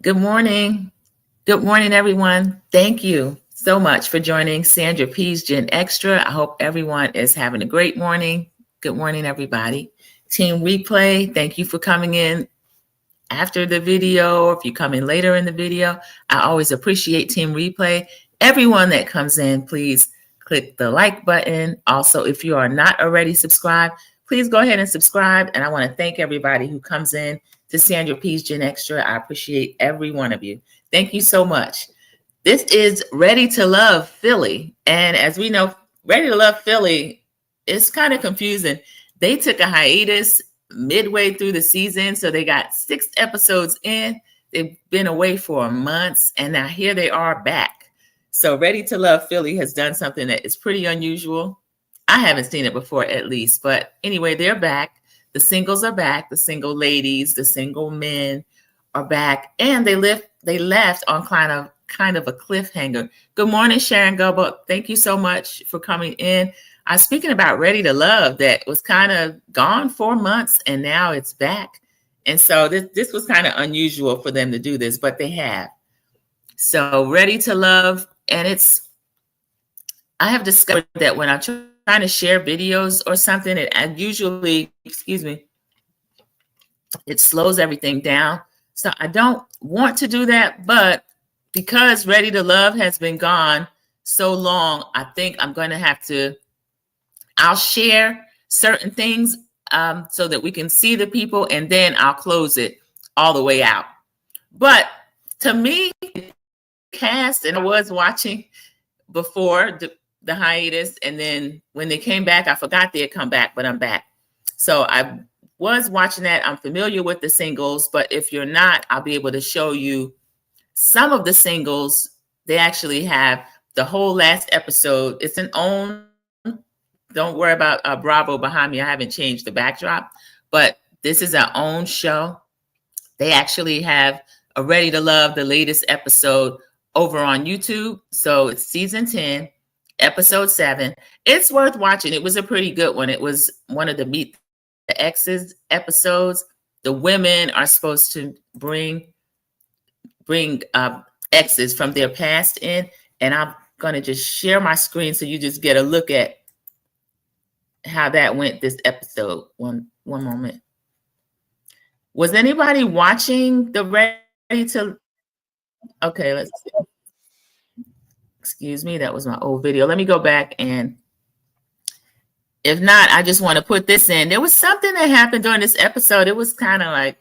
Good morning. Good morning, everyone. Thank you so much for joining Sandra P's Gen Extra. I hope everyone is having a great morning. Good morning, everybody. Team Replay, thank you for coming in after the video, or if you come in later in the video. I always appreciate Team Replay. Everyone that comes in, please click the like button. Also, if you are not already subscribed, please go ahead and subscribe. And I want to thank everybody who comes in to Sandra P's Gen Extra. I appreciate every one of you. Thank you so much. This is Ready to Love Philly. And as we know, Ready to Love Philly is kind of confusing. They took a hiatus midway through the season, so they got 6 episodes in. They've been away for months, and now here they are back. So Ready to Love Philly has done something that is pretty unusual. I haven't seen it before, at least. But anyway, they're back. The singles are back. The single ladies, the single men are back, and they left on kind of a cliffhanger. Good morning, Sharon Gilbert. Thank you so much for coming in. I was speaking about Ready to Love that was kind of gone for months, and now it's back. And so this was kind of unusual for them to do this, but they have. So Ready to Love, and I have discovered that when I'm trying to share videos or something, it usually, it slows everything down. So I don't want to do that, but because Ready to Love has been gone so long, I think I'm going to have to, I'll share certain things so that we can see the people, and then I'll close it all the way out. But to me, cast, and I was watching before the hiatus, and then when they came back, I forgot they had come back, but I'm back. So I was watching that. I'm familiar with the singles, but if you're not, I'll be able to show you some of the singles. They actually have the whole last episode. It's an own. Don't worry about Bravo behind me. I haven't changed the backdrop, but this is our own show. They actually have a Ready to Love, the latest episode, over on YouTube. So it's season 10, episode 7. It's worth watching. It was a pretty good one. It was one of the Meet the Exes episodes. The women are supposed to bring exes from their past in, and I'm going to just share my screen so you just get a look at how that went this episode. One moment. Was anybody watching the Ready to? Okay, let's see. Excuse me, that was my old video. Let me go back, and if not, I just want to put this in. There was something that happened during this episode. It was kind of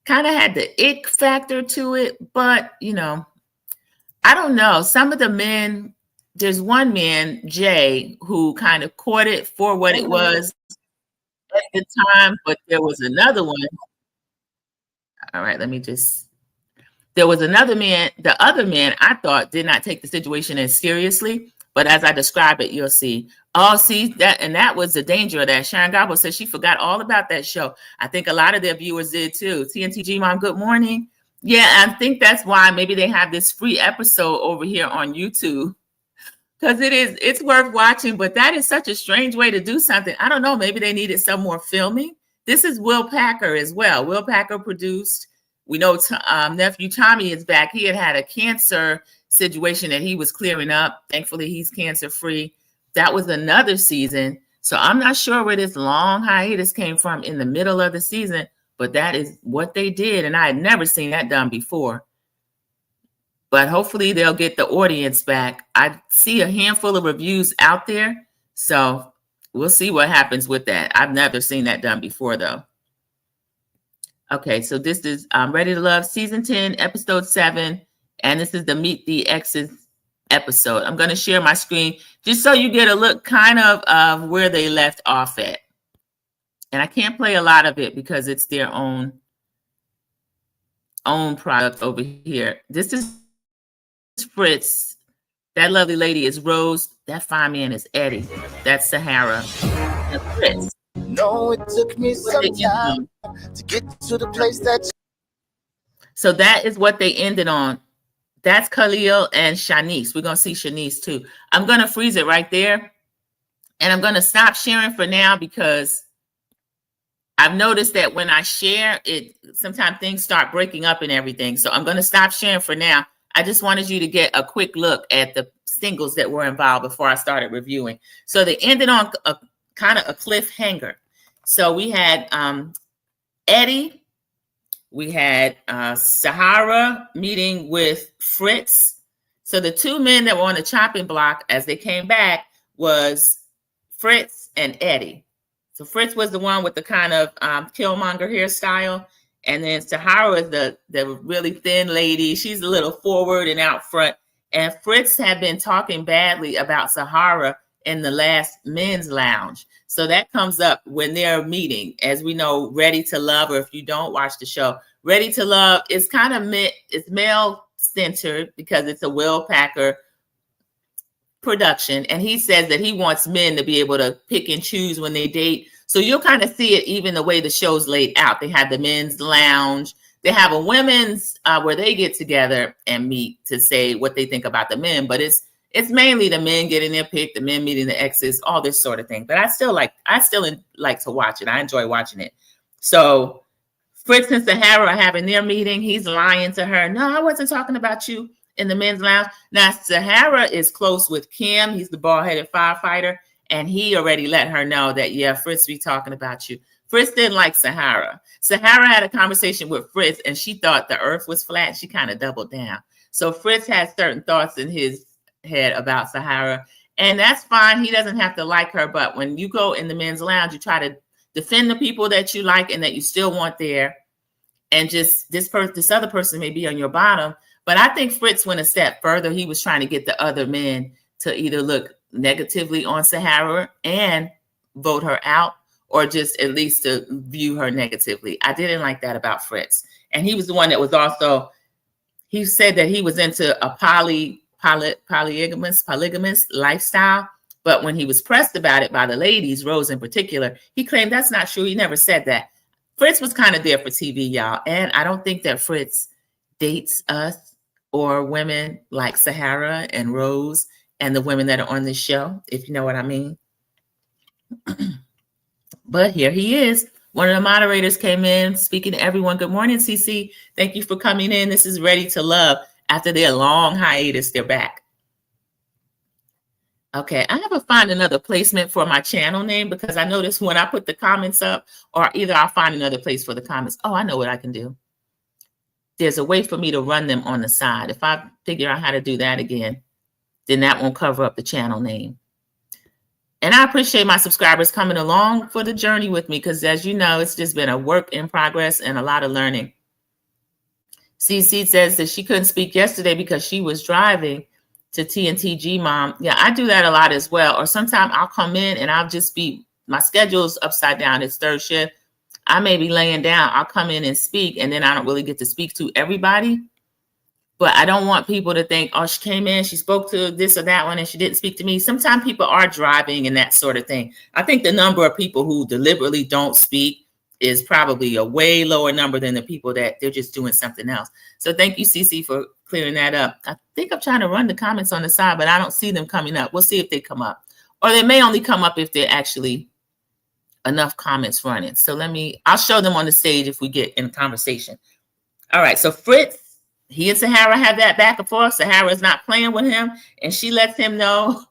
had the ick factor to it, but I don't know. Some of the men, there's one man, Jay, who kind of caught it for what it was at the time, but there was another one. All right, there was another man. The other man, I thought, did not take the situation as seriously, but as I describe it, you'll see. Oh, see that, and that was the danger of that. Sharon Gabo says she forgot all about that show. I think a lot of their viewers did too. TNTG Mom, good morning. Yeah, I think that's why maybe they have this free episode over here on YouTube, because it's worth watching. But that is such a strange way to do something. I don't know. Maybe they needed some more filming. This is Will Packer as well. Will Packer produced. We know nephew Tommy is back. He had a cancer situation that he was clearing up. Thankfully, he's cancer free. That was another season. So I'm not sure where this long hiatus came from in the middle of the season, but that is what they did. And I had never seen that done before. But hopefully they'll get the audience back. I see a handful of reviews out there. So we'll see what happens with that. I've never seen that done before, though. Okay, so this is Ready to Love, season 10, episode 7. And this is the Meet the Exes episode. I'm going to share my screen just so you get a look kind of where they left off at. And I can't play a lot of it because it's their own product over here. This is Fritz. That lovely lady is Rose. That fine man is Eddie. That's Sahara. And Fritz. No, it took me some time to get to the place that. So that is what they ended on. That's Khalil and Shanice. We're going to see Shanice too. I'm going to freeze it right there. And I'm going to stop sharing for now because I've noticed that when I share it, sometimes things start breaking up and everything. So I'm going to stop sharing for now. I just wanted you to get a quick look at the singles that were involved before I started reviewing. So they ended on a kind of a cliffhanger. So we had Eddie, we had Sahara meeting with Fritz. So the two men that were on the chopping block as they came back was Fritz and Eddie. So Fritz was the one with the kind of Killmonger hairstyle. And then Sahara is the really thin lady. She's a little forward and out front. And Fritz had been talking badly about Sahara in the last men's lounge. So that comes up when they're meeting. As we know, Ready to Love, or if you don't watch the show, Ready to Love is kind of it's male-centered because it's a Will Packer production, and he says that he wants men to be able to pick and choose when they date. So you'll kind of see it even the way the show's laid out. They have the men's lounge, they have a women's where they get together and meet to say what they think about the men, but it's mainly the men getting their pick, the men meeting the exes, all this sort of thing. But I still like to watch it. I enjoy watching it. So Fritz and Sahara are having their meeting. He's lying to her. No, I wasn't talking about you in the men's lounge. Now, Sahara is close with Kim. He's the bald-headed firefighter. And he already let her know that, yeah, Fritz be talking about you. Fritz didn't like Sahara. Sahara had a conversation with Fritz, and she thought the earth was flat. She kind of doubled down. So Fritz has certain thoughts in his head about Sahara. And that's fine. He doesn't have to like her. But when you go in the men's lounge, you try to defend the people that you like and that you still want there. And just this other person may be on your bottom. But I think Fritz went a step further. He was trying to get the other men to either look negatively on Sahara and vote her out, or just at least to view her negatively. I didn't like that about Fritz. And he was the one that was also, he said that he was into a polygamous lifestyle. But when he was pressed about it by the ladies, Rose in particular, he claimed that's not true. He never said that. Fritz was kind of there for TV, y'all. And I don't think that Fritz dates us or women like Sahara and Rose and the women that are on this show, if you know what I mean. But here he is. One of the moderators came in speaking to everyone. Good morning, CC. Thank you for coming in. This is Ready to Love. After their long hiatus, they're back. Okay, I have to find another placement for my channel name because I noticed when I put the comments up, or either I'll find another place for the comments. Oh, I know what I can do. There's a way for me to run them on the side. If I figure out how to do that again, then that won't cover up the channel name. And I appreciate my subscribers coming along for the journey with me because, as you know, it's just been a work in progress and a lot of learning. CC says that she couldn't speak yesterday because she was driving to TNTG Mom. Yeah, I do that a lot as well. Or sometimes I'll come in and I'll just be, my schedule's upside down. It's third shift. I may be laying down. I'll come in and speak, and then I don't really get to speak to everybody. But I don't want people to think, oh, she came in, she spoke to this or that one, and she didn't speak to me. Sometimes people are driving and that sort of thing. I think the number of people who deliberately don't speak is probably a way lower number than the people that they're just doing something else. So thank you, CC, for clearing that up. I think I'm trying to run the comments on the side, but I don't see them coming up. We'll see if they come up. Or they may only come up if they're actually enough comments running. So I'll show them on the stage if we get in conversation. All right, so Fritz, he and Sahara have that back and forth. Sahara's not playing with him, and she lets him know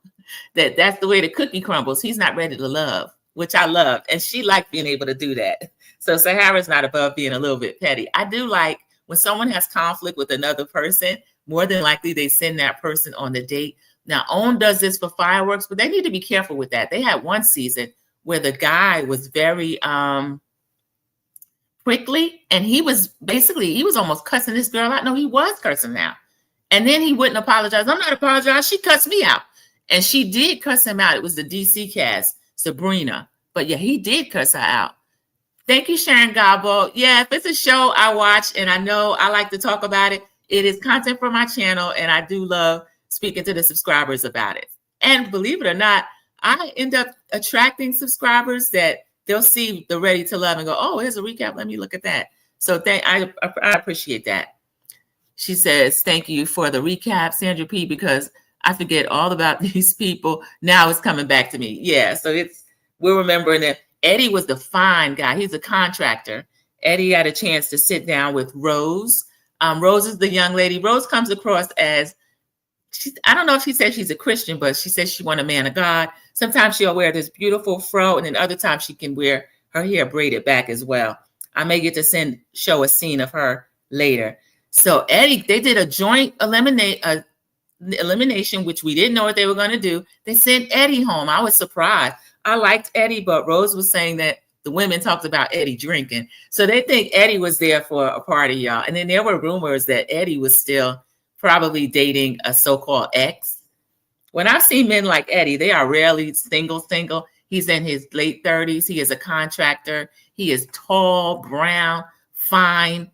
that that's the way the cookie crumbles. He's not ready to love, which I love, and she liked being able to do that. So Sahara's not above being a little bit petty. I do like when someone has conflict with another person, more than likely they send that person on the date. Now, OWN does this for fireworks, but they need to be careful with that. They had one season where the guy was very quickly, and he was almost cussing this girl out. No, he was cursing out. And then he wouldn't apologize. I'm not apologizing. She cussed me out. And she did cuss him out. It was the DC cast, Sabrina. But yeah, he did cuss her out. Thank you, Sharon Gobbo. Yeah, if it's a show I watch and I know I like to talk about it, it is content for my channel, and I do love speaking to the subscribers about it. And believe it or not, I end up attracting subscribers that they'll see the Ready to Love and go, oh, here's a recap. Let me look at that. So I appreciate that. She says, thank you for the recap, Sandra P., because I forget all about these people. Now it's coming back to me. Yeah, so we're remembering it. Eddie was the fine guy. He's a contractor. Eddie had a chance to sit down with Rose. Rose is the young lady. Rose comes across as, I don't know if she said she's a Christian, but she says she wants a man of God. Sometimes she'll wear this beautiful fro, and then other times she can wear her hair braided back as well. I may get to show a scene of her later. So Eddie, they did a joint elimination, which we didn't know what they were going to do. They sent Eddie home. I was surprised. I liked Eddie, but Rose was saying that the women talked about Eddie drinking. So they think Eddie was there for a party, y'all. And then there were rumors that Eddie was still probably dating a so-called ex. When I've seen men like Eddie, they are rarely single. He's in his late 30s. He is a contractor. He is tall, brown, fine.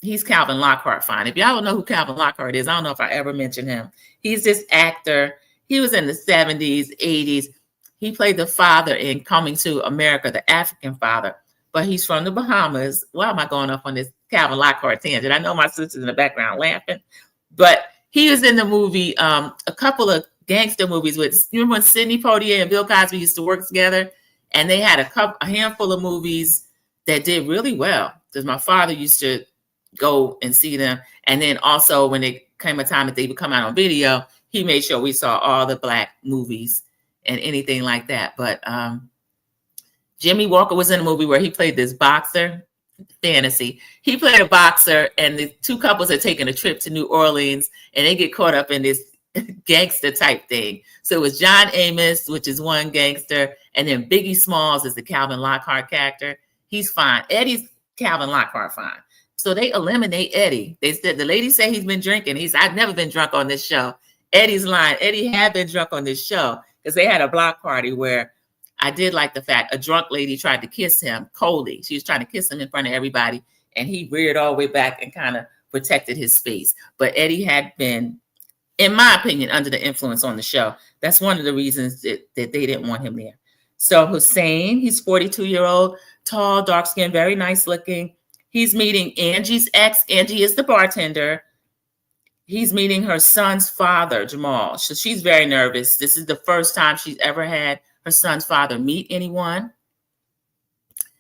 He's Calvin Lockhart fine. If y'all don't know who Calvin Lockhart is, I don't know if I ever mentioned him. He's this actor. He was in the 70s, 80s. He played the father in Coming to America, the African father, but he's from the Bahamas. Why am I going off on this Calvin Lockhart tangent? I know my sister's in the background laughing, but he was in the movie, a couple of gangster movies with, you remember when Sidney Poitier and Bill Cosby used to work together? And they had a handful of movies that did really well, because my father used to go and see them. And then also when it came a time that they would come out on video, he made sure we saw all the Black movies and anything like that. But Jimmy Walker was in a movie where he played this boxer, fantasy. He played a boxer, and the two couples are taking a trip to New Orleans, and they get caught up in this gangster type thing. So it was John Amos, which is one gangster, and then Biggie Smalls is the Calvin Lockhart character. He's fine. Eddie's Calvin Lockhart fine. So they eliminate Eddie. They said, the lady said he's been drinking. I've never been drunk on this show. Eddie's lying. Eddie had been drunk on this show, because they had a block party where I did like the fact a drunk lady tried to kiss him coldly. She was trying to kiss him in front of everybody, and he reared all the way back and kind of protected his face. But Eddie had been, in my opinion, under the influence on the show. That's one of the reasons that they didn't want him there. So Hussein, he's 42-year-old, tall, dark-skinned, very nice looking. He's meeting Angie's ex. Angie is the bartender. He's meeting her son's father, Jamal. So she's very nervous. This is the first time she's ever had her son's father meet anyone.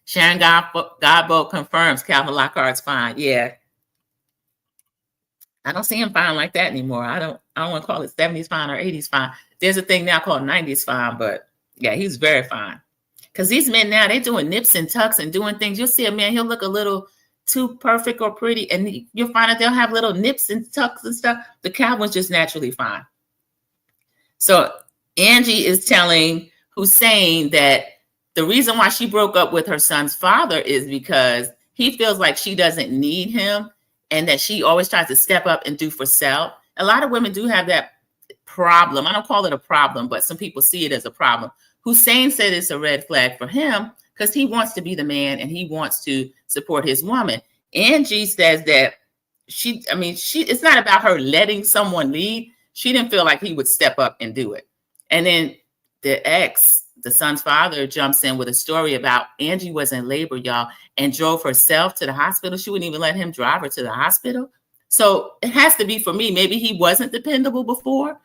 Sharon Godbolt confirms Calvin Lockhart's fine. Yeah. I don't see him fine like that anymore. I don't want to call it 70s fine or 80s fine. There's a thing now called 90s fine, but yeah, he's very fine. Because these men now, they're doing nips and tucks and doing things. You'll see a man, he'll look a little too perfect or pretty, and you'll find that they'll have little nips and tucks and stuff. The Calvin's just naturally fine. So Angie is telling Hussein that the reason why she broke up with her son's father is because he feels like she doesn't need him, and that she always tries to step up and do for self. A lot of women do have that problem. I don't call it a problem, but some people see it as a problem. Hussein said it's a red flag for him because he wants to be the man and he wants to support his woman. Angie says that it's not about her letting someone lead. She didn't feel like he would step up and do it. And then the ex, the son's father, jumps in with a story about Angie was in labor, y'all, and drove herself to the hospital. She wouldn't even let him drive her to the hospital. So it has to be, for me, maybe he wasn't dependable before,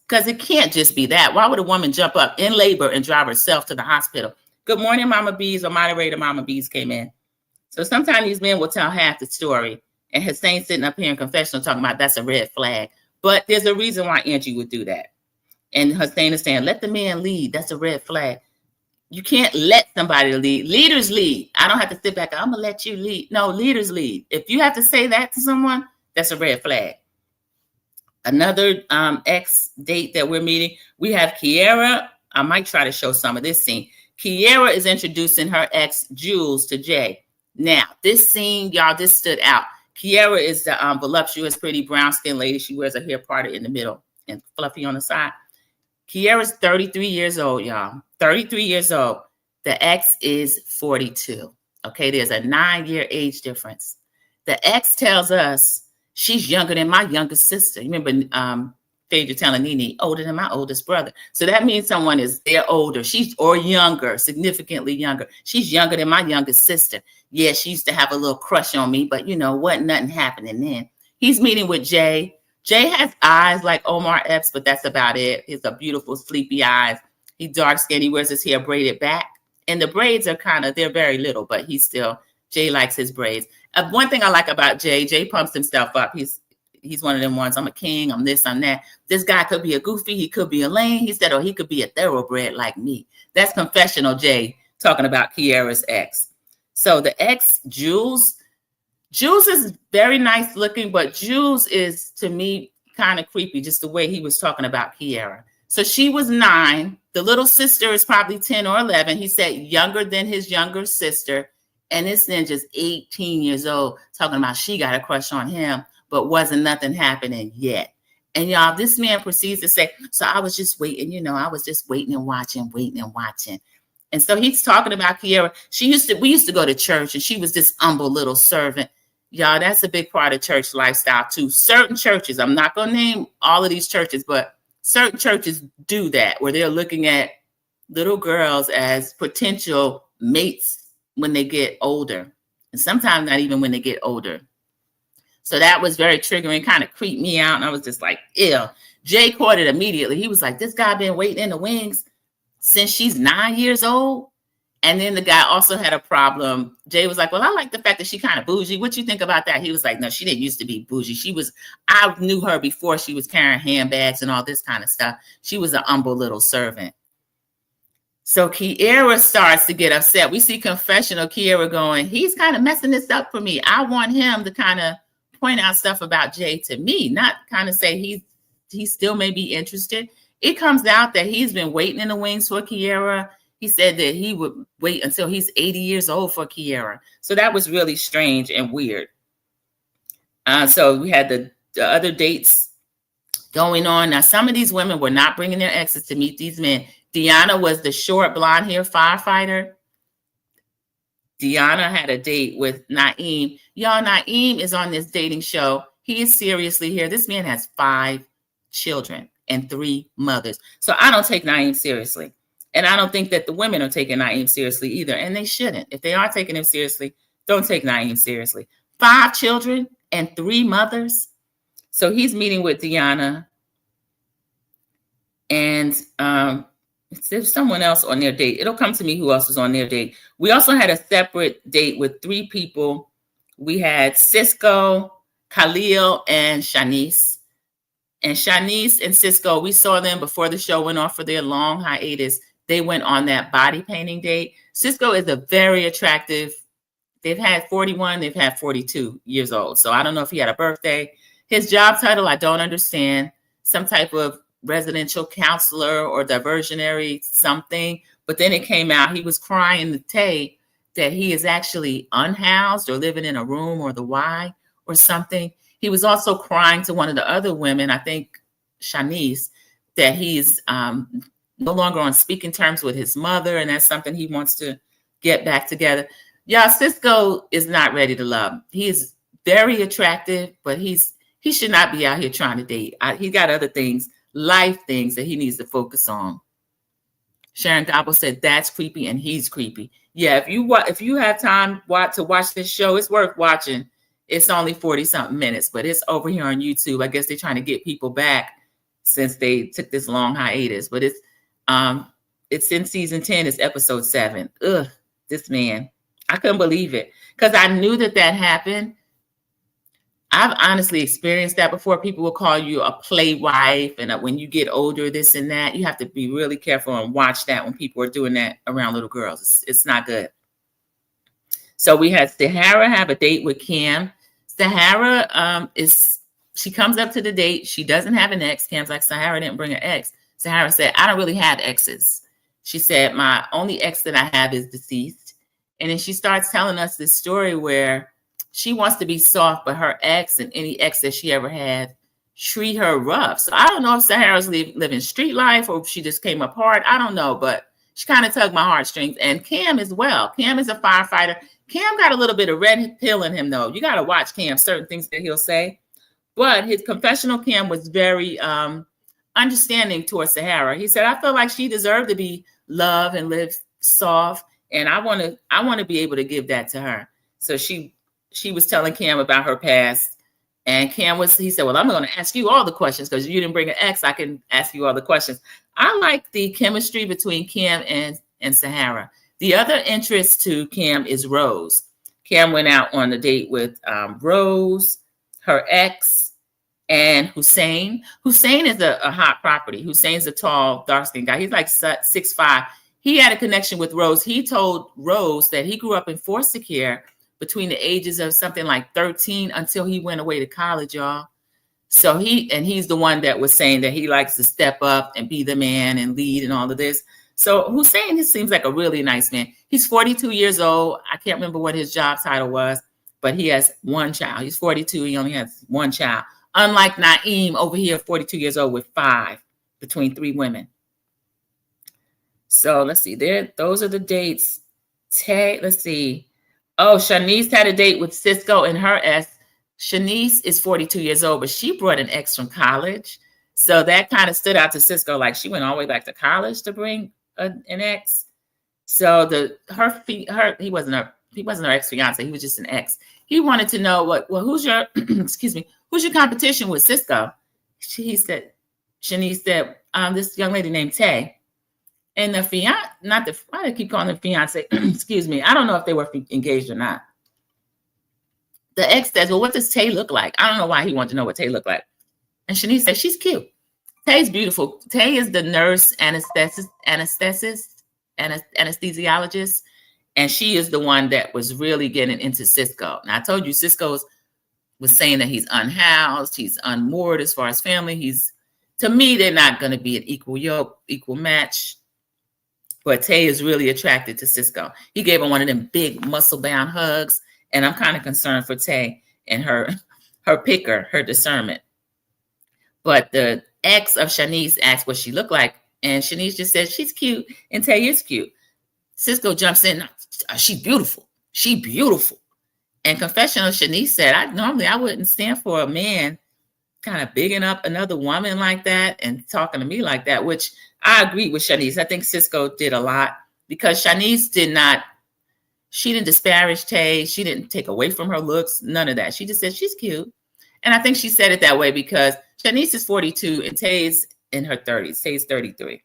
because it can't just be that. Why would a woman jump up in labor and drive herself to the hospital? Good morning, Mama Bees, or moderator Mama Bees came in. So sometimes these men will tell half the story, and Hussein sitting up here in confessional talking about that's a red flag. But there's a reason why Angie would do that. And Hussein is saying, let the man lead. That's a red flag. You can't let somebody lead. Leaders lead. I don't have to sit back. I'm going to let you lead. No, leaders lead. If you have to say that to someone, that's a red flag. Another ex date that we're meeting, we have Kiera. I might try to show some of this scene. Kiera is introducing her ex, Jules, to Jay. Now, this scene, y'all, this stood out. Kiera is the voluptuous, pretty brown-skinned lady. She wears her hair parted in the middle and fluffy on the side. Kiera's 33 years old, y'all. 33 years old. The ex is 42. Okay, there's a 9-year age difference. The ex tells us she's younger than my youngest sister. You remember Phaedra telling Nene, older than my oldest brother. So that means someone is, they're older. Or younger, significantly younger. She's younger than my youngest sister. Yeah, she used to have a little crush on me, but you know what? Nothing happening then. He's meeting with Jay. Jay has eyes like Omar Epps, but that's about it. He's a beautiful, sleepy eyes. He's dark skinned. He wears his hair braided back. And the braids are they're very little, but Jay likes his braids. One thing I like about Jay pumps himself up. He's one of them ones, I'm a king, I'm this, I'm that. This guy could be a goofy, he could be a lame. He said, he could be a thoroughbred like me. That's confessional Jay talking about Kiara's ex. So the ex, Jules is very nice looking, but Jules is, to me, kind of creepy, just the way he was talking about Kiara. So she was 9. The little sister is probably 10 or 11. He said younger than his younger sister. And this ninja's 18 years old, talking about she got a crush on him, but wasn't nothing happening yet. And y'all, this man proceeds to say, so I was just waiting, I was just waiting and watching. And so he's talking about Kiara. We used to go to church, and she was this humble little servant. Y'all, that's a big part of church lifestyle too. Certain churches, I'm not going to name all of these churches, but certain churches do that, where they're looking at little girls as potential mates when they get older, and sometimes not even when they get older. So that was very triggering, kind of creeped me out. And I was just like, ew. Jay caught it immediately. He was like, this guy been waiting in the wings since she's 9 years old. And then the guy also had a problem. Jay was like, well, I like the fact that she kind of bougie. What you think about that? He was like, no, she didn't used to be bougie. I knew her before she was carrying handbags and all this kind of stuff. She was an humble little servant. So Kiara starts to get upset. We see confessional Kiara going, he's kind of messing this up for me. I want him to kind of point out stuff about Jay to me, not kind of say he still may be interested. It comes out that he's been waiting in the wings for Kiara. He said that he would wait until he's 80 years old for Kiara. So that was really strange and weird. So we had the other dates going on. Now, some of these women were not bringing their exes to meet these men. Deanna was the short blonde hair firefighter. Deanna had a date with Naeem. Y'all, Naeem is on this dating show. He is seriously here. This man has 5 children and 3 mothers. So I don't take Naeem seriously. And I don't think that the women are taking Naeem seriously either. And they shouldn't. If they are taking him seriously, don't take Naeem seriously. 5 children and 3 mothers. So he's meeting with Deanna. And there's someone else on their date. It'll come to me who else was on their date. We also had a separate date with 3 people. We had Cisco, Khalil, and Shanice. And Shanice and Cisco, we saw them before the show went off for their long hiatus. They went on that body painting date. Cisco is a very attractive, they've had 41, they've had 42 years old. So I don't know if he had a birthday. His job title, I don't understand. Some type of residential counselor or diversionary something. But then it came out, he was crying to Tay that he is actually unhoused or living in a room or the Y or something. He was also crying to one of the other women, I think Shanice, that he's no longer on speaking terms with his mother, and that's something he wants to get back together. Yeah, Cisco is not ready to love. He is very attractive, but he should not be out here trying to date. He got other things, life things that he needs to focus on. Sharon Gobble said that's creepy and he's creepy. Yeah, if you have time to watch this show, it's worth watching. It's only 40-something minutes, but it's over here on YouTube. I guess they're trying to get people back since they took this long hiatus. But it's in season 10. It's episode 7. Ugh, this man. I couldn't believe it because I knew that happened. I've honestly experienced that before. People will call you a play wife, and when you get older, this and that. You have to be really careful and watch that when people are doing that around little girls. It's not good. So we had Sahara have a date with Cam. Sahara she comes up to the date. She doesn't have an ex. Cam's like, Sahara didn't bring an ex. Sahara said, I don't really have exes. She said, my only ex that I have is deceased. And then she starts telling us this story where she wants to be soft, but her ex and any ex that she ever had treat her rough. So I don't know if Sahara's living street life or if she just came apart. I don't know, but she kind of tugged my heartstrings. And Cam as well. Cam is a firefighter. Cam got a little bit of red pill in him, though. You got to watch Cam, certain things that he'll say. But his confessional Cam was very understanding towards Sahara. He said, I feel like she deserved to be loved and live soft. And I want to be able to give that to her. So she was telling Cam about her past. And he said, well, I'm going to ask you all the questions because you didn't bring an ex. I can ask you all the questions. I like the chemistry between Cam and Sahara. The other interest to Cam is Rose. Cam went out on a date with Rose, her ex, and Hussein. Hussein is a hot property. Hussein's a tall, dark-skinned guy. He's like 6'5". He had a connection with Rose. He told Rose that he grew up in foster care between the ages of something like 13 until he went away to college, y'all. So he's the one that was saying that he likes to step up and be the man and lead and all of this. So Hussein, he seems like a really nice man. He's 42 years old. I can't remember what his job title was, but he has one child. He's 42. He only has one child. Unlike Naeem over here, 42 years old with 5, between 3 women. So let's see. Those are the dates. Let's see. Oh, Shanice had a date with Cisco and her ex. Shanice is 42 years old, but she brought an ex from college. So that kind of stood out to Cisco. Like she went all the way back to college to bring an ex. So he wasn't her ex-fiance. He was just an ex. He wanted to know who's your who's your competition with Cisco? Shanice said, this young lady named Tay. And the fiance, why do I keep calling her fiance? Excuse me. I don't know if they were engaged or not. The ex says, well, what does Tay look like? I don't know why he wanted to know what Tay looked like. And Shanice said, she's cute. Tay's beautiful. Tay is the nurse anesthesiologist. And she is the one that was really getting into Cisco. Now, I told you Cisco was saying that he's unhoused. He's unmoored as far as family. To me, they're not going to be an equal match. But Tay is really attracted to Cisco. He gave her one of them big muscle-bound hugs. And I'm kind of concerned for Tay and her picker, her discernment. But the ex of Shanice asked what she looked like. And Shanice just said, she's cute. And Tay is cute. Cisco jumps in. She's beautiful. She beautiful. And confessional, Shanice said, I wouldn't stand for a man kind of bigging up another woman like that and talking to me like that, which I agree with Shanice. I think Cisco did a lot because Shanice she didn't disparage Tay. She didn't take away from her looks, none of that. She just said she's cute. And I think she said it that way because Shanice is 42 and Tay's in her 30s. Tay's 33.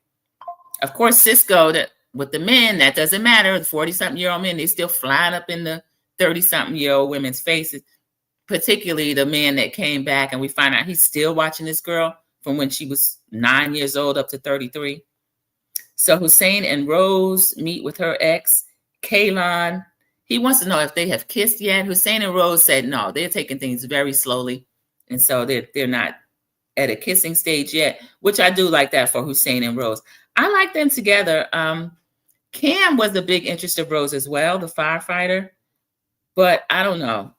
Of course, Cisco, with the men, that doesn't matter. The 40-something-year-old men, they still flying up in the 30-something-year-old women's faces, particularly the man that came back and we find out he's still watching this girl from when she was 9 years old up to 33. So Hussein and Rose meet with her ex, Kaylon. He wants to know if they have kissed yet. Hussein and Rose said no, they're taking things very slowly. And so they're not at a kissing stage yet, which I do like that for Hussein and Rose. I like them together. Cam was a big interest of Rose as well, the firefighter. But I don't know.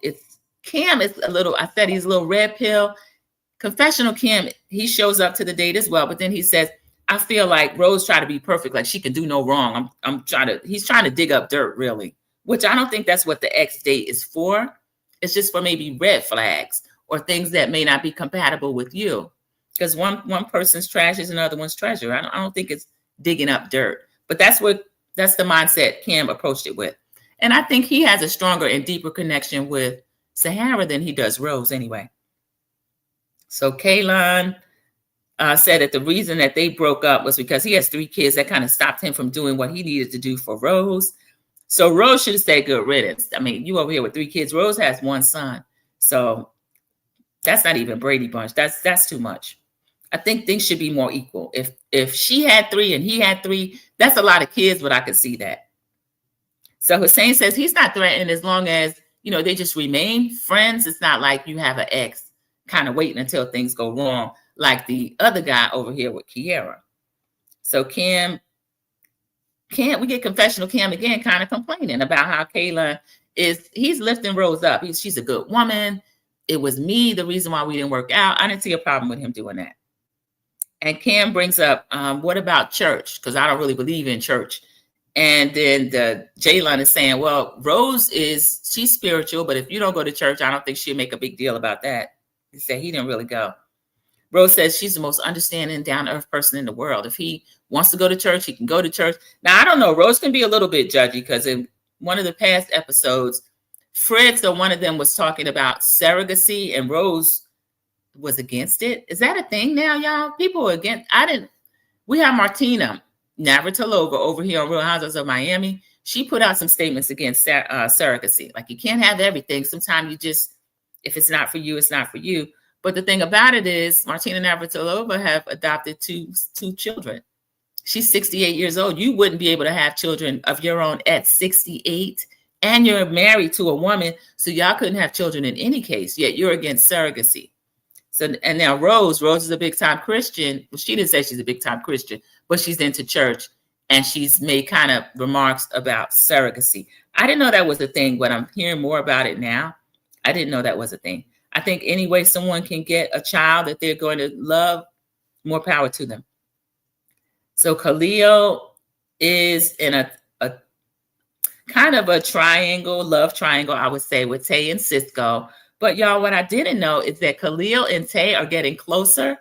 Cam is I said he's a little red pill. Confessional Cam, he shows up to the date as well, but then he says, I feel like Rose tried to be perfect, like she can do no wrong. He's trying to dig up dirt, really, which I don't think that's what the ex date is for. It's just for maybe red flags or things that may not be compatible with you. Because one person's trash is another one's treasure. I don't think it's digging up dirt, but that's the mindset Cam approached it with. And I think he has a stronger and deeper connection with Sahara than he does Rose anyway. So Kaylon said that the reason that they broke up was because he has 3 kids that kind of stopped him from doing what he needed to do for Rose. So Rose should have said good riddance. I mean, you over here with 3 kids. Rose has 1 son. So that's not even Brady Bunch. That's too much. I think things should be more equal. If she had 3 and he had 3, that's a lot of kids, but I could see that. So Hussein says he's not threatened as long as, they just remain friends. It's not like you have an ex kind of waiting until things go wrong, like the other guy over here with Kiera. So we get confessional Cam again, kind of complaining about how Kayla he's lifting Rose up. She's a good woman. It was me, the reason why we didn't work out. I didn't see a problem with him doing that. And Cam brings up, what about church? Because I don't really believe in church. And then Jalen is saying, well, Rose she's spiritual, but if you don't go to church, I don't think she'll make a big deal about that. He said he didn't really go. Rose says she's the most understanding, down-to-earth person in the world. If he wants to go to church, he can go to church. Now, I don't know. Rose can be a little bit judgy because in one of the past episodes, Fred, so one of them was talking about surrogacy and Rose was against it. Is that a thing now, y'all? People are against. We have Martina Navratilova over here on Real Housewives of Miami. she put out some statements against surrogacy. Like, you can't have everything. Sometimes you just, if it's not for you, it's not for you. But the thing about it is, Martina Navratilova have adopted two children. She's 68 years old. You wouldn't be able to have children of your own at 68, and you're married to a woman, so y'all couldn't have children in any case, yet you're against surrogacy. So, and now Rose is a big time Christian. Well, she didn't say she's a big time Christian, but she's into church, and she's made kind of remarks about surrogacy. I didn't know that was a thing, but I'm hearing more about it now. I didn't know that was a thing. I think any way someone can get a child that they're going to love, more power to them. So Khalil is in a kind of a triangle, love triangle, I would say, with Tay and Cisco. But y'all, what I didn't know is that Khalil and Tay are getting closer.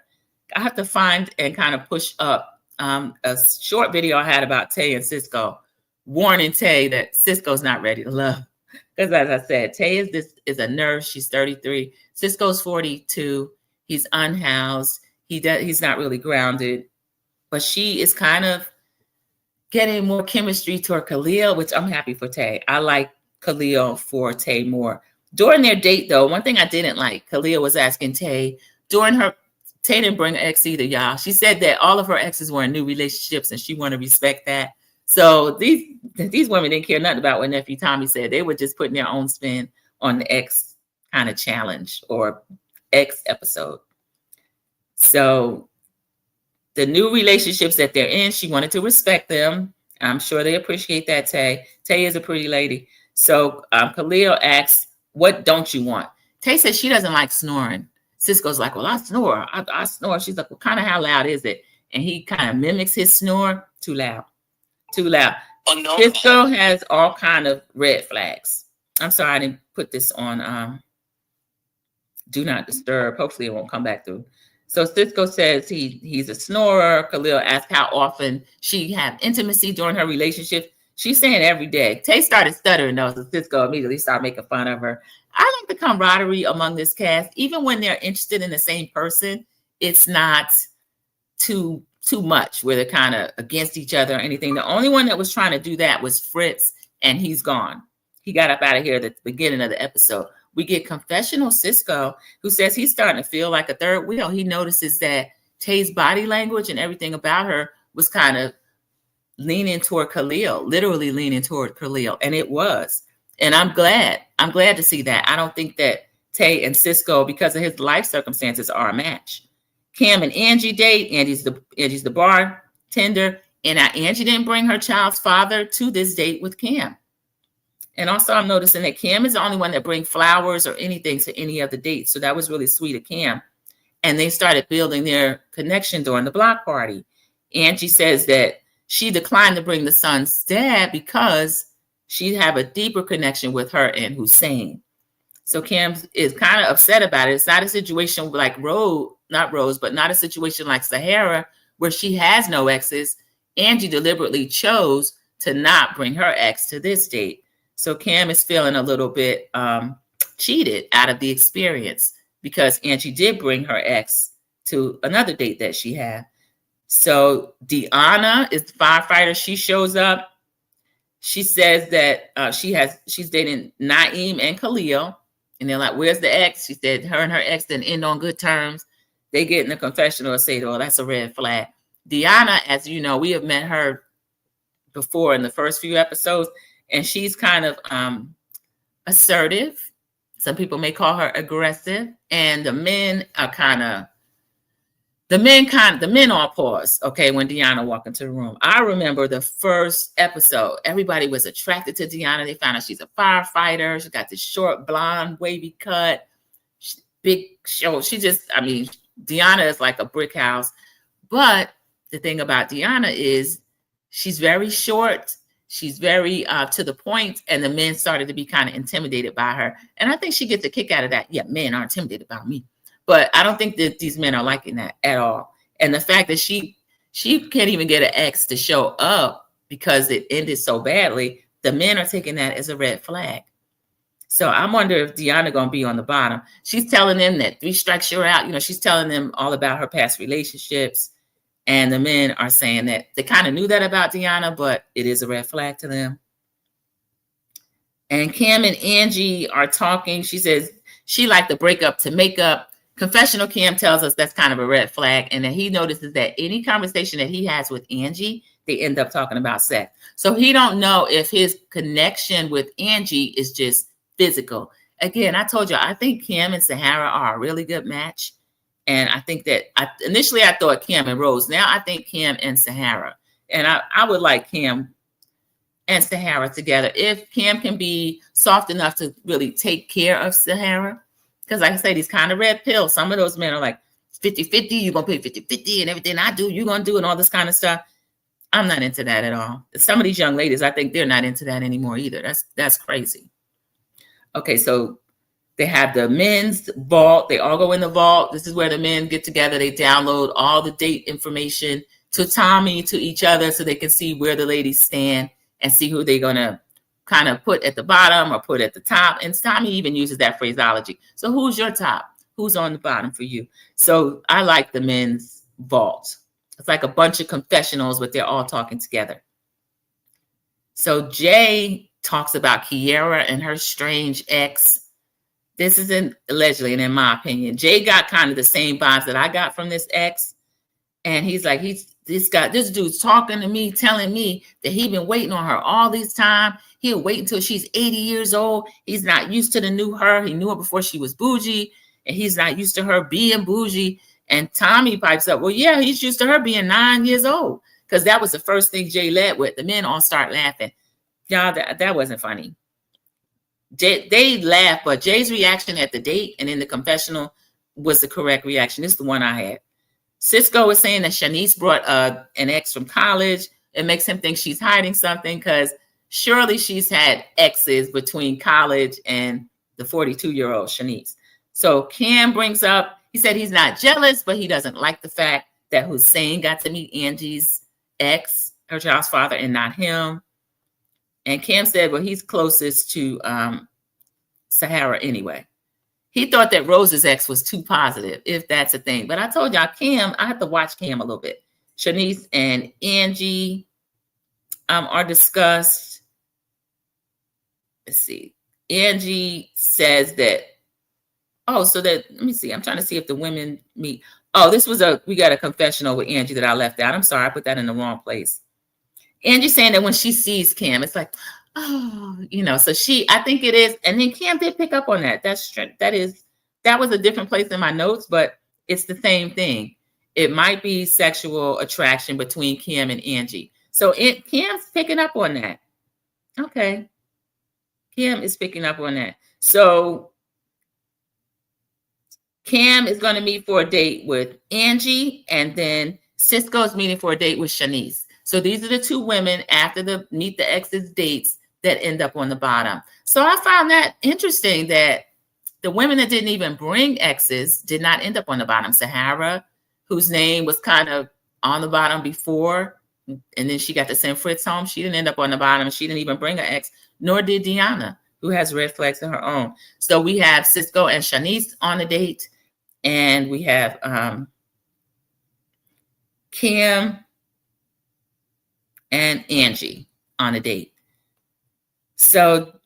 I have to find and kind of push up a short video I had about Tay and Cisco, warning Tay that Cisco's not ready to love. Because as I said, Tay is a nurse. She's 33. Cisco's 42. He's unhoused. He's not really grounded. But she is kind of getting more chemistry toward Khalil, which I'm happy for Tay. I like Khalil for Tay more. During their date, though, one thing I didn't like, Khalil was asking Tay, Tay didn't bring an ex either, y'all. She said that all of her exes were in new relationships and she wanted to respect that. So these women didn't care nothing about what nephew Tommy said. They were just putting their own spin on the ex kind of challenge or ex episode. So the new relationships that they're in, she wanted to respect them. I'm sure they appreciate that, Tay. Tay is a pretty lady. So Khalil asks, what don't you want? Tay says she doesn't like snoring. Cisco's like, well, I snore. I snore. She's like, well, kind of how loud is it? And he kind of mimics his snore. Too loud. Oh, no. Cisco has all kind of red flags. I'm sorry, I didn't put this on do not disturb. Hopefully it won't come back through. So Cisco says he's a snorer. Khalil asks how often she have intimacy during her relationship. She's saying every day. Tay started stuttering though, so Cisco immediately started making fun of her. I like the camaraderie among this cast. Even when they're interested in the same person, it's not too much where they're kind of against each other or anything. The only one that was trying to do that was Fritz, and he's gone. He got up out of here at the beginning of the episode. We get confessional Cisco, who says he's starting to feel like a third wheel. He notices that Tay's body language and everything about her was kind of leaning toward Khalil, literally leaning toward Khalil. And it was. And I'm glad to see that. I don't think that Tay and Cisco, because of his life circumstances, are a match. Cam and Angie date. Angie's the bartender. And Angie didn't bring her child's father to this date with Cam. And also I'm noticing that Cam is the only one that brings flowers or anything to any of the dates. So that was really sweet of Cam. And they started building their connection during the block party. Angie says that she declined to bring the son's dad because she'd have a deeper connection with her and Hussein. So Cam is kind of upset about it. It's not a situation like not a situation like Sahara where she has no exes. Angie deliberately chose to not bring her ex to this date. So Cam is feeling a little bit cheated out of the experience because Angie did bring her ex to another date that she had. So Deanna is the firefighter. She shows up. She says that she's dating Naeem and Khalil. And they're like, where's the ex? She said her and her ex didn't end on good terms. They get in the confessional and say, oh, that's a red flag. Deanna, as you know, we have met her before in the first few episodes. And she's kind of assertive. Some people may call her aggressive. And the men all pause, okay, when Deanna walked into the room. I remember the first episode. Everybody was attracted to Deanna. They found out she's a firefighter. She got this short, blonde, wavy cut, big show. Deanna is like a brick house. But the thing about Deanna is she's very short. She's very to the point, and the men started to be kind of intimidated by her. And I think she gets a kick out of that. Yeah, men are intimidated by me. But I don't think that these men are liking that at all. And the fact that she can't even get an ex to show up because it ended so badly, the men are taking that as a red flag. So I wonder if Deanna going to be on the bottom. She's telling them that 3 strikes you're out. You know, she's telling them all about her past relationships. And the men are saying that they kind of knew that about Deanna, but it is a red flag to them. And Kim and Angie are talking. She says she liked to break up to make up. Confessional Kim tells us that's kind of a red flag. And then he notices that any conversation that he has with Angie, they end up talking about sex. So he don't know if his connection with Angie is just physical. Again, I told you, I think Kim and Sahara are a really good match. And I think that initially I thought Kim and Rose. Now I think Kim and Sahara. And I would like Kim and Sahara together. If Kim can be soft enough to really take care of Sahara. Because like I said, he's kind of red pill. Some of those men are like 50-50, you're going to pay 50-50 and everything I do, you're going to do and all this kind of stuff. I'm not into that at all. Some of these young ladies, I think they're not into that anymore either. That's crazy. Okay, so they have the men's vault. They all go in the vault. This is where the men get together. They download all the date information to Tommy, to each other, so they can see where the ladies stand and see who they're going to kind of put at the bottom or put at the top. And Tommy even uses that phraseology. So who's your top? Who's on the bottom for you? So I like the men's vault. It's like a bunch of confessionals, but they're all talking together. So Jay talks about Kiera and her strange ex. This isn't allegedly, and in my opinion, Jay got kind of the same vibes that I got from this ex. And he's like, this dude's talking to me, telling me that he's been waiting on her all this time. He'll wait until she's 80 years old. He's not used to the new her. He knew her before she was bougie, and he's not used to her being bougie. And Tommy pipes up, well, yeah, he's used to her being 9 years old, because that was the first thing Jay led with. The men all start laughing. Y'all, that wasn't funny. They laughed, but Jay's reaction at the date and in the confessional was the correct reaction. It's the one I had. Cisco was saying that Shanice brought an ex from college. It makes him think she's hiding something, because surely she's had exes between college and the 42-year-old Shanice. So Cam brings up, he said he's not jealous, but he doesn't like the fact that Hussein got to meet Angie's ex, her child's father, and not him. And Cam said, well, he's closest to Sahara anyway. He thought that Rose's ex was too positive, if that's a thing. But I told y'all, Cam, I have to watch Cam a little bit. Shanice and Angie are discussed. Let's see. Angie says that, let me see. I'm trying to see if the women meet. Oh, we got a confessional with Angie that I left out. I'm sorry, I put that in the wrong place. Angie's saying that when she sees Cam, it's like, oh, so I think it is. And then Cam did pick up on that. That was a different place in my notes, but it's the same thing. It might be sexual attraction between Cam and Angie. So Cam's picking up on that. Okay. Cam is picking up on that. So Cam is going to meet for a date with Angie, and then Cisco's meeting for a date with Shanice. So these are the two women after the meet the exes dates that end up on the bottom. So I found that interesting that the women that didn't even bring exes did not end up on the bottom. Sahara, whose name was kind of on the bottom before, and then she got to send Fritz home. She didn't end up on the bottom. She didn't even bring her ex, nor did Deanna, who has red flags of her own. So we have Cisco and Shanice on the date, and we have Kim and Angie on a date. So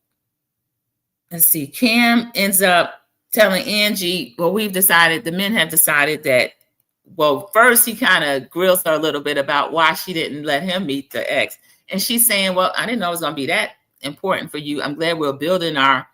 let's see. Cam ends up telling Angie, well, the men have decided that, well, first he kind of grills her a little bit about why she didn't let him meet the ex. And she's saying, well, I didn't know it was going to be that important for you. I'm glad we're building our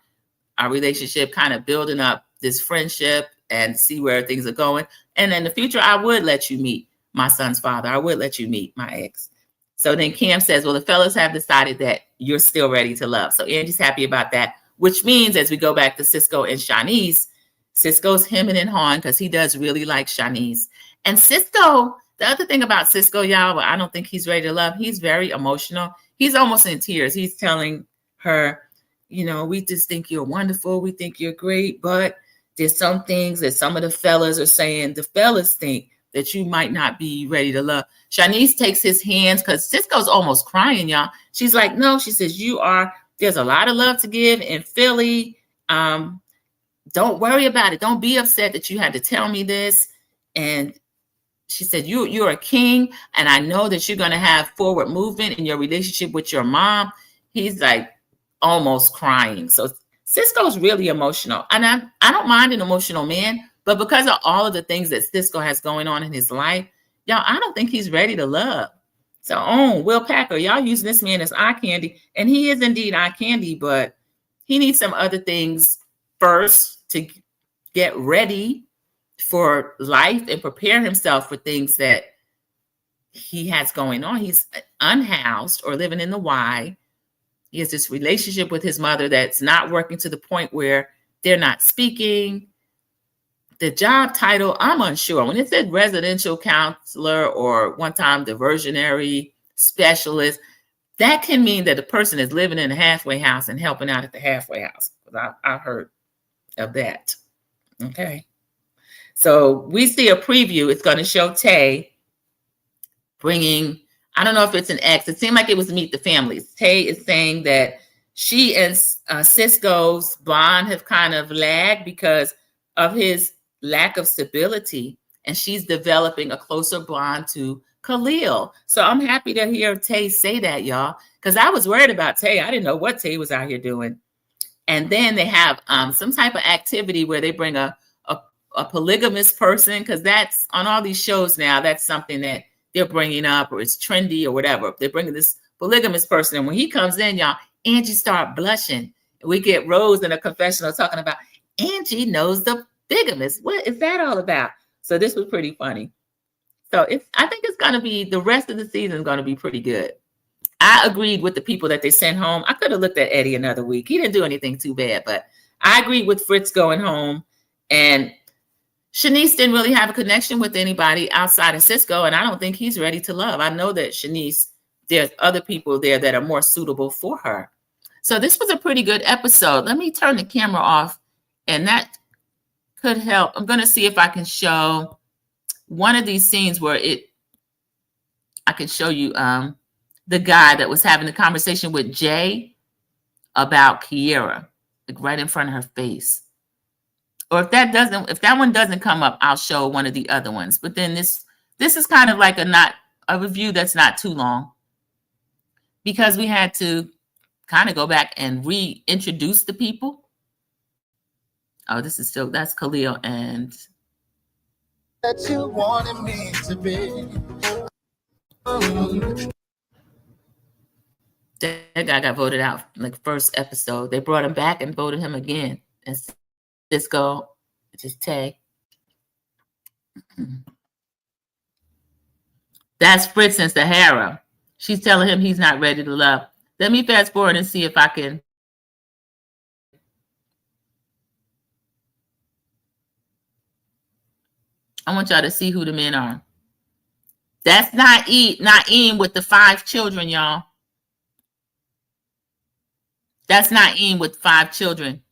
relationship, kind of building up this friendship and see where things are going. And in the future, I would let you meet my son's father. I would let you meet my ex. So then Cam says, well, the fellas have decided that you're still ready to love. So Angie's happy about that, which means as we go back to Cisco and Shanice, Cisco's hemming and hawing because he does really like Shanice. And Cisco, the other thing about Cisco, y'all, but I don't think he's ready to love. He's very emotional. He's almost in tears. He's telling her, we just think you're wonderful. We think you're great. But there's some things that some of the fellas are saying. The fellas think that you might not be ready to love. Shanice takes his hands because Cisco's almost crying, y'all. She's like, no, she says, there's a lot of love to give in Philly. Don't worry about it. Don't be upset that you had to tell me this. And she said, you're a king. And I know that you're going to have forward movement in your relationship with your mom. He's like, almost crying. So Cisco's really emotional. And I don't mind an emotional man, but because of all of the things that Cisco has going on in his life, y'all, I don't think he's ready to love. So, Will Packer, y'all using this man as eye candy. And he is indeed eye candy, but he needs some other things first to get ready for life and prepare himself for things that he has going on. He's unhoused or living in the Y. He has this relationship with his mother that's not working to the point where they're not speaking. The job title, I'm unsure. When it said residential counselor or one-time diversionary specialist, that can mean that the person is living in a halfway house and helping out at the halfway house. I've heard of that. Okay. So we see a preview. It's going to show Tay bringing, I don't know if it's an ex. It seemed like it was Meet the Families. Tay is saying that she and Cisco's bond have kind of lagged because of his lack of stability, and she's developing a closer bond to Khalil. So I'm happy to hear Tay say that, y'all, because I was worried about Tay. I didn't know what Tay was out here doing. And then they have some type of activity where they bring a polygamous person, because that's on all these shows now. That's something that they're bringing up, or it's trendy or whatever. They're bringing this polygamous person, and when he comes in, y'all, Angie start blushing. We get Rose in a confessional talking about Angie knows the bigamist. What is that all about? So this was pretty funny. So I think it's going to be, the rest of the season is going to be pretty good. I agreed with the people that they sent home. I could have looked at Eddie another week. He didn't do anything too bad, but I agreed with Fritz going home. And Shanice didn't really have a connection with anybody outside of Cisco, and I don't think he's ready to love. I know that Shanice, there's other people there that are more suitable for her. So this was a pretty good episode. Let me turn the camera off, and that could help. I'm going to see if I can show one of these scenes where I can show you the guy that was having a conversation with Jay about Kiera, like right in front of her face. Or if that one doesn't come up, I'll show one of the other ones. But then this is kind of like a review that's not too long, because we had to kind of go back and reintroduce the people. Oh, that's Khalil and that you wanted me to be. That guy got voted out like first episode. They brought him back and voted him again. And Cisco, just Tay. That's Fritz and Sahara. She's telling him he's not ready to love. Let me fast forward and see if I can. I want y'all to see who the men are. That's Naeem with the 5 children, y'all. That's Naeem with 5 children.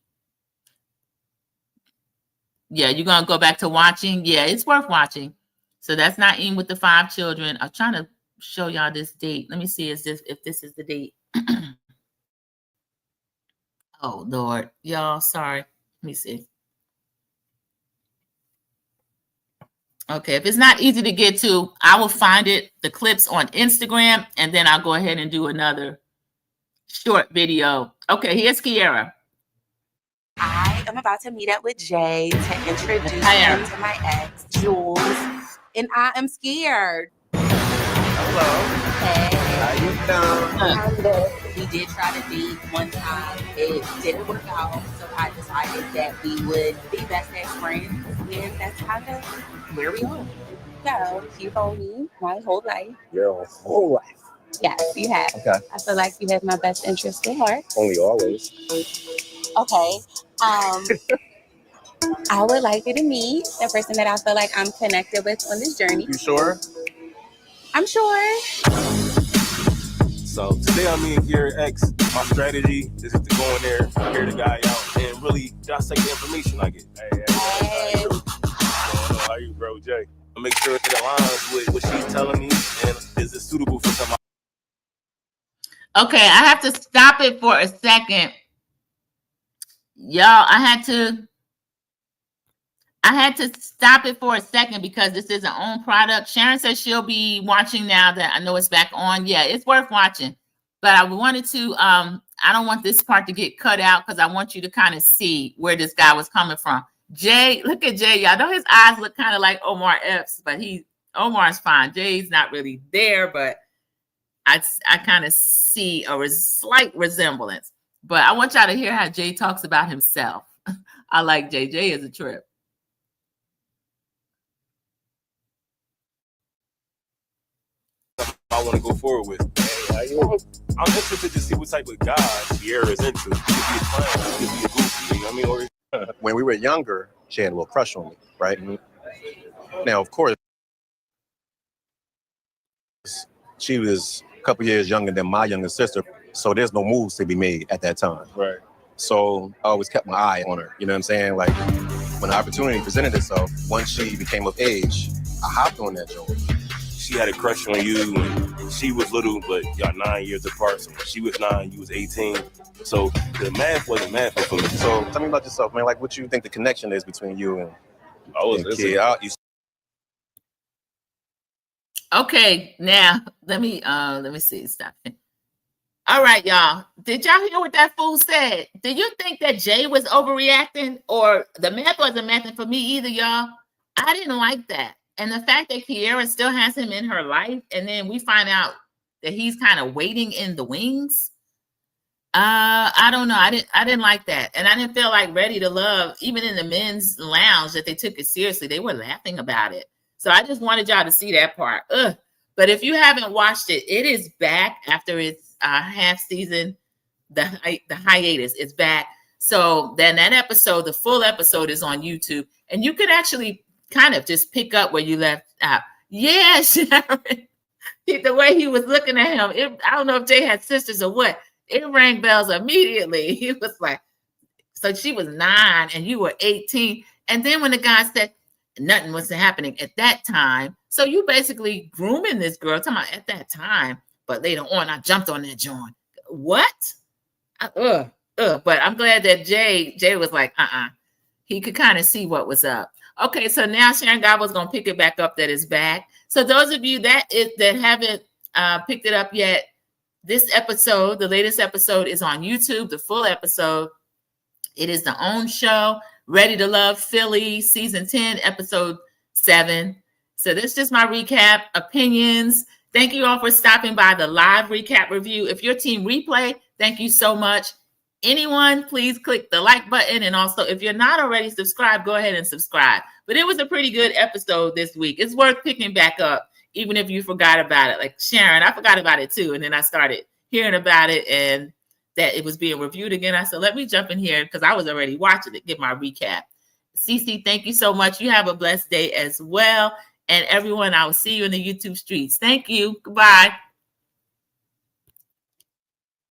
Yeah, you're going to go back to watching? Yeah, it's worth watching. So that's Naeem with the 5 children. I'm trying to show y'all this date. Let me see if this is the date. Oh, Lord. Y'all, sorry. Let me see. Okay, if it's not easy to get to, I will find the clips on Instagram, and then I'll go ahead and do another short video. Okay, here's Kiera. I am about to meet up with Jay to introduce him to my ex, Jules, and I am scared. Hello. Hey. How you doing? We did try to date one time. It didn't work out, so I decided that we would be best as friends, and that's kind of where we are. So, you've known me my whole life. Your whole life? Yes, you have. Okay. I feel like you have my best interest at heart. Only always. Okay. I would like you to meet the person that I feel like I'm connected with on this journey. You sure? I'm sure. So today I'm in here at X. My strategy is to go in there, hear the guy out, and really dissect the information I get. Hey. How you, bro, Jay? I'll make sure it aligns with what she's telling me, and is it suitable for somebody? Okay, I have to stop it for a second. Y'all, I had to stop it for a second because this is our own product. Sharon says she'll be watching now that I know it's back on. Yeah, it's worth watching. But I wanted to I don't want this part to get cut out because I want you to kind of see where this guy was coming from. Jay, look at Jay. Y'all know his eyes look kind of like Omar Epps, but Omar's fine. Jay's not really there, but I kind of see a slight resemblance. But I want y'all to hear how Jay talks about himself. I like Jay. Jay is a trip. I want to go forward with. Hey, how you? I'm interested to see what type of guy Sierra is into. Could be a clown, could be a goofy, you know what I mean? Or when we were younger, she had a little crush on me, right? Mm-hmm. Now, of course, she was a couple years younger than my younger sister, so there's no moves to be made at that time. Right. So I always kept my eye on her, you know what I'm saying? Like, when the opportunity presented itself, once she became of age, I hopped on that joint. She had a crush on you when she was little, but y'all 9 years apart. So when she was 9, you was 18. So the math wasn't math for me. So tell me about yourself, man. Like, what you think the connection is between you and kid? Okay, now let me see. Stop. All right, y'all. Did y'all hear what that fool said? Did you think that Jay was overreacting, or the math wasn't mathing for me either, y'all? I didn't like that. And the fact that Kiera still has him in her life, and then we find out that he's kind of waiting in the wings. I don't know. I didn't like that. And I didn't feel like Ready to Love, even in the men's lounge, that they took it seriously. They were laughing about it. So I just wanted y'all to see that part. But if you haven't watched it, it is back after its half season, the hiatus. It's back. So then that episode, the full episode, is on YouTube, and you can actually kind of just pick up where you left out. Yeah, Sharon. The way he was looking at him, I don't know if Jay had sisters or what. It rang bells immediately. He was like, so she was 9 and you were 18. And then when the guy said nothing was happening at that time, so you basically grooming this girl, talking about at that time, but later on I jumped on that joint. What? But I'm glad that Jay was like, he could kind of see what was up. Okay, so now Sharon Goble's going to pick it back up that is back. So those of you that haven't picked it up yet, this episode, the latest episode, is on YouTube, the full episode. It is the OWN show, Ready to Love Philly, Season 10, Episode 7. So this is just my recap, opinions. Thank you all for stopping by the live recap review. If you're Team Replay, thank you so much. Anyone, please click the like button. And also, if you're not already subscribed, go ahead and subscribe. But it was a pretty good episode this week. It's worth picking back up, even if you forgot about it. Like Sharon, I forgot about it too. And then I started hearing about it and that it was being reviewed again. I said, let me jump in here because I was already watching it, get my recap. Cece, thank you so much. You have a blessed day as well. And everyone, I will see you in the YouTube streets. Thank you. Goodbye.